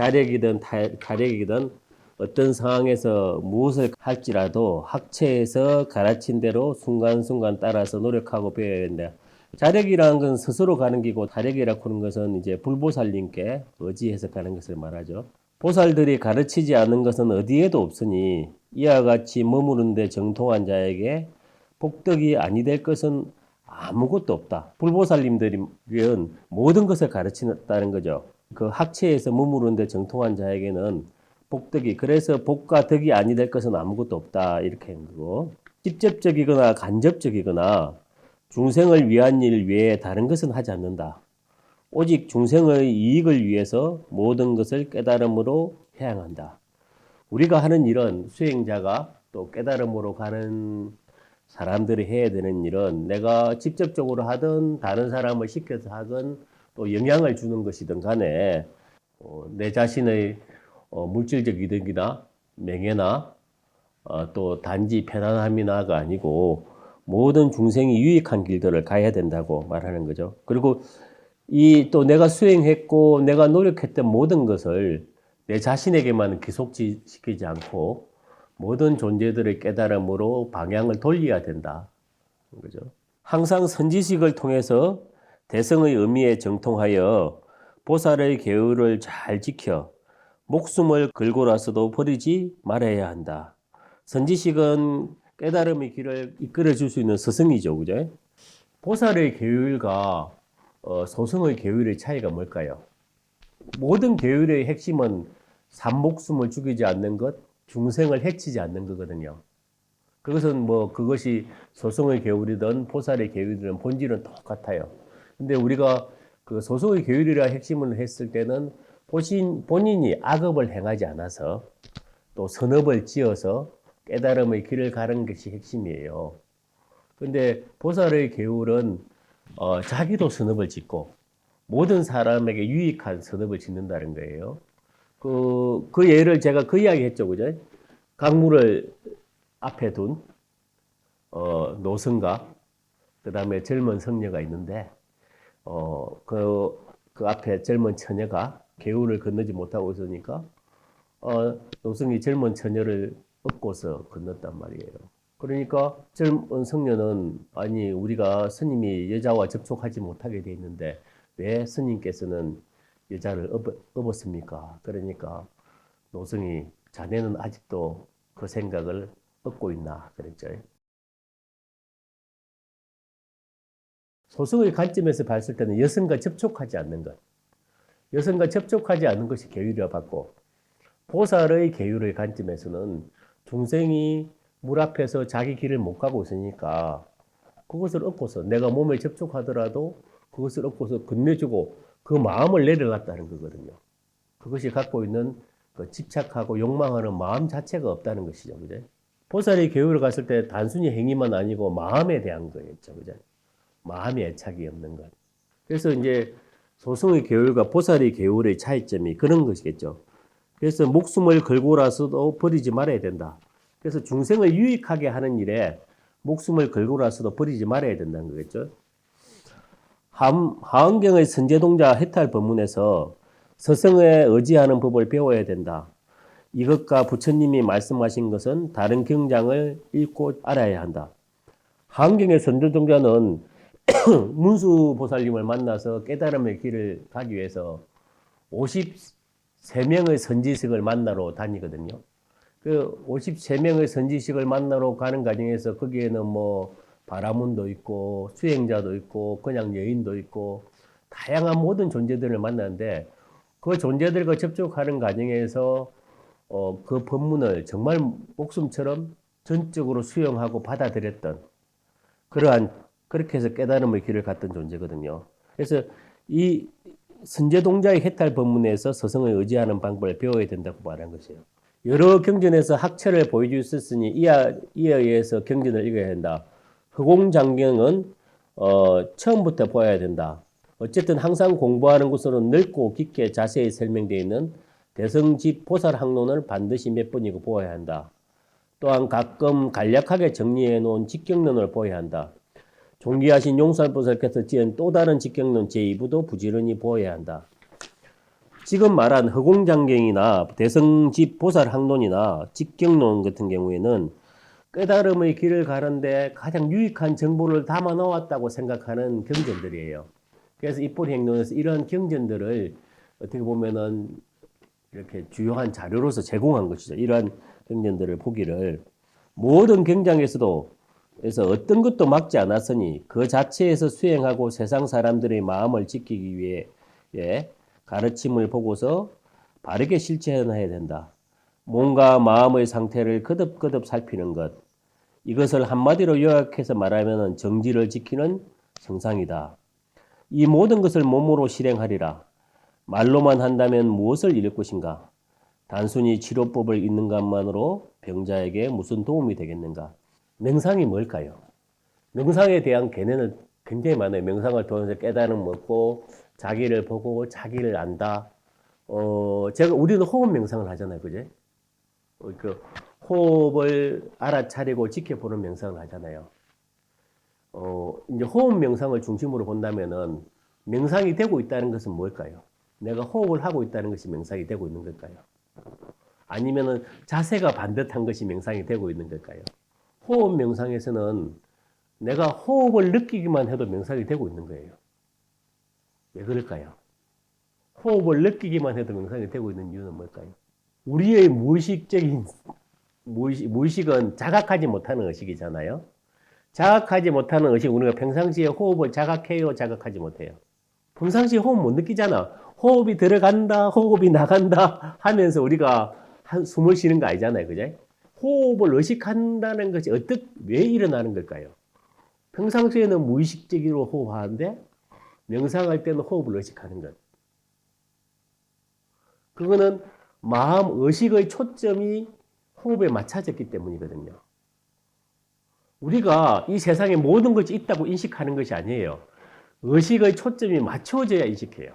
자력이든 타력이든 어떤 상황에서 무엇을 할지라도 학체에서 가르친 대로 순간순간 따라서 노력하고 배워야 된다. 자력이라는 건 스스로 가는 기고 타력이라고 하는 것은 이제 불보살님께 의지해서 가는 것을 말하죠. 보살들이 가르치지 않은 것은 어디에도 없으니 이와 같이 머무른 데 정통한 자에게 복덕이 아니 될 것은 아무것도 없다. 불보살님들은 모든 것을 가르친다는 거죠. 그 학체에서 머무른 데 정통한 자에게는 복덕이, 그래서 복과 덕이 아니 될 것은 아무것도 없다. 이렇게 한 거고. 직접적이거나 간접적이거나 중생을 위한 일 외에 다른 것은 하지 않는다. 오직 중생의 이익을 위해서 모든 것을 깨달음으로 해양한다. 우리가 하는 일은 수행자가 또 깨달음으로 가는 사람들이 해야 되는 일은 내가 직접적으로 하든 다른 사람을 시켜서 하든 또 영향을 주는 것이든 간에 내 자신의 물질적 이득이나 명예나 또 단지 편안함이나가 아니고 모든 중생이 유익한 길들을 가야 된다고 말하는 거죠. 그리고 또 내가 수행했고 내가 노력했던 모든 것을 내 자신에게만 기속시키지 않고 모든 존재들의 깨달음으로 방향을 돌려야 된다. 그죠? 항상 선지식을 통해서 대성의 의미에 정통하여 보살의 계율을 잘 지켜 목숨을 걸고라서도 버리지 말아야 한다. 선지식은 깨달음의 길을 이끌어 줄 수 있는 스승이죠. 그죠? 보살의 계율과 소승의 계율의 차이가 뭘까요? 모든 계율의 핵심은 산목숨을 죽이지 않는 것, 중생을 해치지 않는 거거든요. 그것은 그것이 소승의 계율이든 보살의 계율이든 본질은 똑같아요. 근데 우리가 그 소승의 계율이라 핵심을 했을 때는 본인이 악업을 행하지 않아서 또 선업을 지어서 깨달음의 길을 가는 것이 핵심이에요. 근데 보살의 계율은 자기도 선업을 짓고 모든 사람에게 유익한 선업을 짓는다는 거예요. 그 예를 제가 그 이야기 했죠, 그죠? 강물을 앞에 둔, 노선과, 그 다음에 젊은 성녀가 있는데, 그 앞에 젊은 처녀가 개울을 건너지 못하고 있으니까, 노승이 젊은 처녀를 업고서 건넜단 말이에요. 그러니까 젊은 성녀는, 아니, 우리가 스님이 여자와 접촉하지 못하게 돼 있는데, 왜 스님께서는 여자를 업었습니까? 그러니까 노승이 자네는 아직도 그 생각을 얻고 있나 그랬죠. 소승의 관점에서 봤을 때는 여성과 접촉하지 않는 것, 여성과 접촉하지 않는 것이 계율이라고 봤고, 보살의 계율의 관점에서는 중생이 물 앞에서 자기 길을 못 가고 있으니까 그것을 얻고서 내가 몸에 접촉하더라도 그것을 얻고서 건네주고 그 마음을 내려놨다는 거거든요. 그것이 갖고 있는 그 집착하고 욕망하는 마음 자체가 없다는 것이죠. 그죠? 보살이 계율을 갔을 때 단순히 행위만 아니고 마음에 대한 거였죠. 그죠? 마음에 애착이 없는 것. 그래서 이제 소승의 계율과 보살의 계율의 차이점이 그런 것이겠죠. 그래서 목숨을 걸고라서도 버리지 말아야 된다. 그래서 중생을 유익하게 하는 일에 목숨을 걸고라서도 버리지 말아야 된다는 거겠죠. 하은경의 선제동자 해탈 법문에서 서성에 의지하는 법을 배워야 된다. 이것과 부처님이 말씀하신 것은 다른 경장을 읽고 알아야 한다. 하은경의 선제동자는 문수보살님을 만나서 깨달음의 길을 가기 위해서 53명의 선지식을 만나러 다니거든요. 그 53명의 선지식을 만나러 가는 과정에서 거기에는 바라문도 있고 수행자도 있고 그냥 여인도 있고 다양한 모든 존재들을 만나는데 그 존재들과 접촉하는 과정에서 그 법문을 정말 목숨처럼 전적으로 수용하고 받아들였던 그렇게 해서 깨달음의 길을 갔던 존재거든요. 그래서 이 선제동자의 해탈 법문에서 서성을 의지하는 방법을 배워야 된다고 말한 것이에요. 여러 경전에서 학처를 보여주셨으니 이에 의해서 경전을 읽어야 한다. 허공장경은 처음부터 보아야 된다. 어쨌든 항상 공부하는 것으로는 넓고 깊게 자세히 설명되어 있는 대성집 보살학론을 반드시 몇 번이고 보아야 한다. 또한 가끔 간략하게 정리해 놓은 직경론을 보아야 한다. 존귀하신 용산보살께서 지은 또 다른 직경론 제2부도 부지런히 보아야 한다. 지금 말한 허공장경이나 대성집 보살학론이나 직경론 같은 경우에는 깨달음의 길을 가는데 가장 유익한 정보를 담아 놓았다고 생각하는 경전들이에요. 그래서 입보리 행론에서 이런 경전들을 어떻게 보면은 이렇게 주요한 자료로서 제공한 것이죠. 이러한 경전들을 보기를 모든 경장에서도 그래서 어떤 것도 막지 않았으니 그 자체에서 수행하고 세상 사람들의 마음을 지키기 위해 가르침을 보고서 바르게 실천해야 된다. 몸과 마음의 상태를 거듭거듭 살피는 것. 이것을 한마디로 요약해서 말하면 정지를 지키는 정상이다. 이 모든 것을 몸으로 실행하리라. 말로만 한다면 무엇을 이룰 것인가? 단순히 치료법을 읽는 것만으로 병자에게 무슨 도움이 되겠는가? 명상이 뭘까요? 명상에 대한 개념은 굉장히 많아요. 명상을 통해서 깨달음 얻고 자기를 보고 자기를 안다. 우리는 호흡 명상을 하잖아요. 그제? 그 호흡을 알아차리고 지켜보는 명상을 하잖아요. 이제 호흡 명상을 중심으로 본다면은 명상이 되고 있다는 것은 뭘까요? 내가 호흡을 하고 있다는 것이 명상이 되고 있는 걸까요? 아니면은 자세가 반듯한 것이 명상이 되고 있는 걸까요? 호흡 명상에서는 내가 호흡을 느끼기만 해도 명상이 되고 있는 거예요. 왜 그럴까요? 호흡을 느끼기만 해도 명상이 되고 있는 이유는 뭘까요? 우리의 무의식은 자각하지 못하는 의식이잖아요. 자각하지 못하는 의식, 우리가 평상시에 호흡을 자각해요, 자각하지 못해요? 평상시에 호흡 못 느끼잖아. 호흡이 들어간다, 호흡이 나간다 하면서 우리가 숨을 쉬는 거 아니잖아요. 그죠? 호흡을 의식한다는 것이 왜 일어나는 걸까요? 평상시에는 무의식적으로 호흡하는데 명상할 때는 호흡을 의식하는 것. 그거는 마음 의식의 초점이 호흡에 맞춰졌기 때문이거든요. 우리가 이 세상에 모든 것이 있다고 인식하는 것이 아니에요. 의식의 초점이 맞춰져야 인식해요.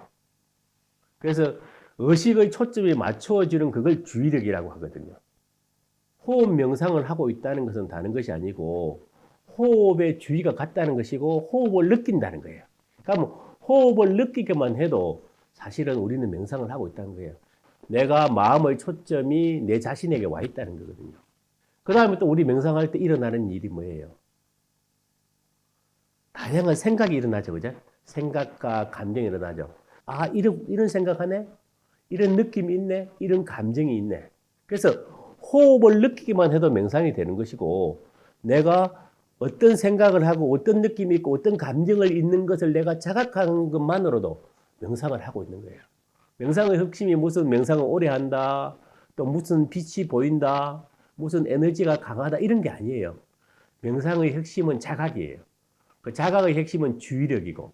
그래서 의식의 초점이 맞춰지는 그걸 주의력이라고 하거든요. 호흡 명상을 하고 있다는 것은 다른 것이 아니고 호흡에 주의가 갔다는 것이고 호흡을 느낀다는 거예요. 그러니까 호흡을 느끼기만 해도 사실은 우리는 명상을 하고 있다는 거예요. 내가 마음의 초점이 내 자신에게 와 있다는 거거든요. 그 다음에 또 우리 명상할 때 일어나는 일이 뭐예요? 다양한 생각이 일어나죠. 그죠? 생각과 감정이 일어나죠. 아, 이런 생각하네? 이런 느낌이 있네? 이런 감정이 있네? 그래서 호흡을 느끼기만 해도 명상이 되는 것이고 내가 어떤 생각을 하고 어떤 느낌이 있고 어떤 감정을 있는 것을 내가 자각하는 것만으로도 명상을 하고 있는 거예요. 명상의核심이 무슨 명상을 오래 한다, 또 무슨 빛이 보인다, 무슨 에너지가 강하다 이런 게 아니에요. 명상의 핵심은 자각이에요. 그 자각의 핵심은 주의력이고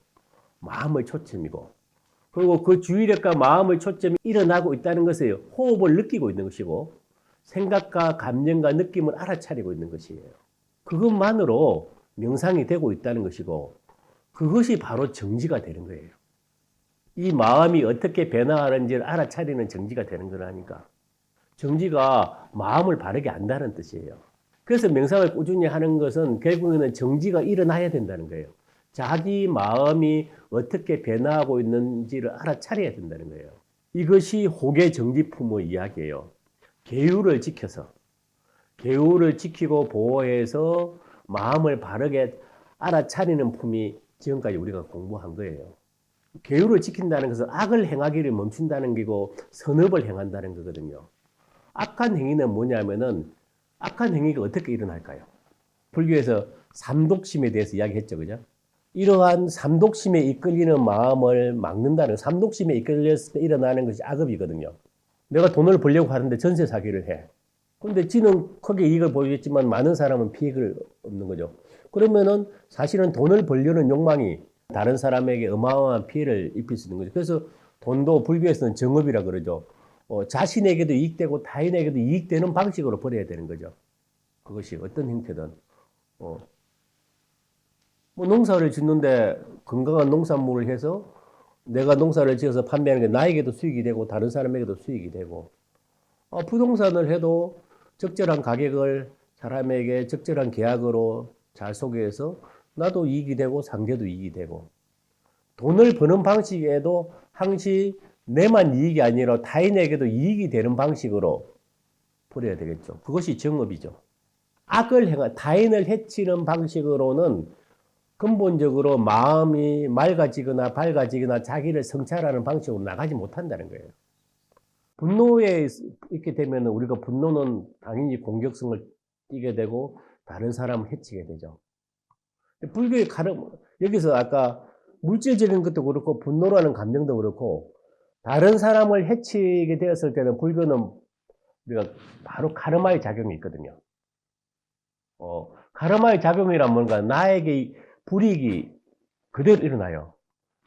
마음의 초점이고 그리고 그 주의력과 마음의 초점이 일어나고 있다는 것을 호흡을 느끼고 있는 것이고 생각과 감정과 느낌을 알아차리고 있는 것이에요. 그것만으로 명상이 되고 있다는 것이고 그것이 바로 정지가 되는 거예요. 이 마음이 어떻게 변화하는지를 알아차리는 정지가 되는 거라니까. 정지가 마음을 바르게 안다는 뜻이에요. 그래서 명상을 꾸준히 하는 것은 결국에는 정지가 일어나야 된다는 거예요. 자기 마음이 어떻게 변화하고 있는지를 알아차려야 된다는 거예요. 이것이 호계정지품의 이야기예요. 계율을 지키고 보호해서 마음을 바르게 알아차리는 품이 지금까지 우리가 공부한 거예요. 계율을 지킨다는 것은 악을 행하기를 멈춘다는 게고 선업을 행한다는 거거든요. 악한 행위는 뭐냐면은 악한 행위가 어떻게 일어날까요? 불교에서 삼독심에 대해서 이야기했죠. 그죠? 이러한 삼독심에 이끌리는 마음을 막는다는 삼독심에 이끌렸을 때 일어나는 것이 악업이거든요. 내가 돈을 벌려고 하는데 전세 사기를 해. 근데 지는 크게 이익을 보이겠지만 많은 사람은 피해를 얻는 거죠. 그러면은 사실은 돈을 벌려는 욕망이 다른 사람에게 어마어마한 피해를 입힐 수 있는 거죠. 그래서 돈도 불교에서는 정업이라 그러죠. 자신에게도 이익되고 타인에게도 이익되는 방식으로 벌어야 되는 거죠. 그것이 어떤 형태든. 농사를 짓는데 건강한 농산물을 해서 내가 농사를 지어서 판매하는 게 나에게도 수익이 되고 다른 사람에게도 수익이 되고 부동산을 해도 적절한 가격을 사람에게 적절한 계약으로 잘 소개해서 나도 이익이 되고 상대도 이익이 되고 돈을 버는 방식에도 항시 내만 이익이 아니라 타인에게도 이익이 되는 방식으로 풀어야 되겠죠. 그것이 정업이죠. 타인을 해치는 방식으로는 근본적으로 마음이 맑아지거나 밝아지거나 자기를 성찰하는 방식으로 나가지 못한다는 거예요. 분노에 있게 되면 우리가 분노는 당연히 공격성을 띠게 되고 다른 사람을 해치게 되죠. 불교의 여기서 아까 물질적인 것도 그렇고 분노라는 감정도 그렇고 다른 사람을 해치게 되었을 때는 불교는 우리가 바로 카르마의 작용이 있거든요. 카르마의 작용이란 뭔가 나에게 불이익이 그대로 일어나요.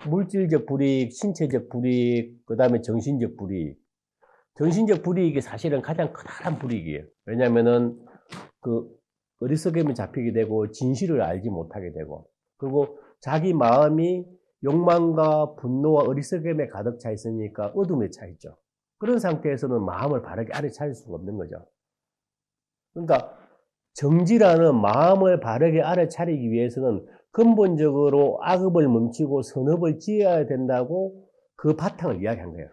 물질적 불이익, 신체적 불이익, 그 다음에 정신적 불이익. 정신적 불이익이 사실은 가장 커다란 불이익이에요. 왜냐면은 그 어리석음에 잡히게 되고 진실을 알지 못하게 되고 그리고 자기 마음이 욕망과 분노와 어리석음에 가득 차 있으니까 어둠에 차 있죠. 그런 상태에서는 마음을 바르게 알아차릴 수가 없는 거죠. 그러니까 정지라는 마음을 바르게 알아차리기 위해서는 근본적으로 악업을 멈추고 선업을 지어야 된다고 그 바탕을 이야기한 거예요.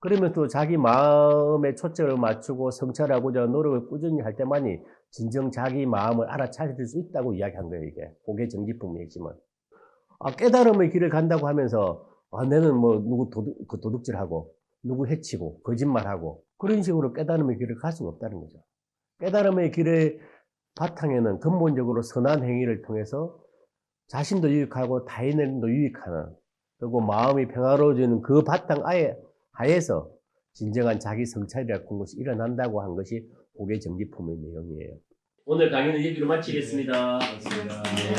그러면 또 자기 마음에 초점을 맞추고 성찰하고자 노력을 꾸준히 할 때만이 진정 자기 마음을 알아차릴 수 있다고 이야기한 거예요, 이게. 그게 정지품의 핵심은. 깨달음의 길을 간다고 하면서, 나는 뭐, 누구 도둑질하고, 누구 해치고, 거짓말하고, 그런 식으로 깨달음의 길을 갈 수가 없다는 거죠. 깨달음의 길의 바탕에는 근본적으로 선한 행위를 통해서 자신도 유익하고 타인도 유익하는, 그리고 마음이 평화로워지는 그 바탕 하에서 진정한 자기 성찰이라고 하는 것이 일어난다고 한 것이 고개 정지품의 내용이에요. 오늘 강의는 여기로 마치겠습니다. 네.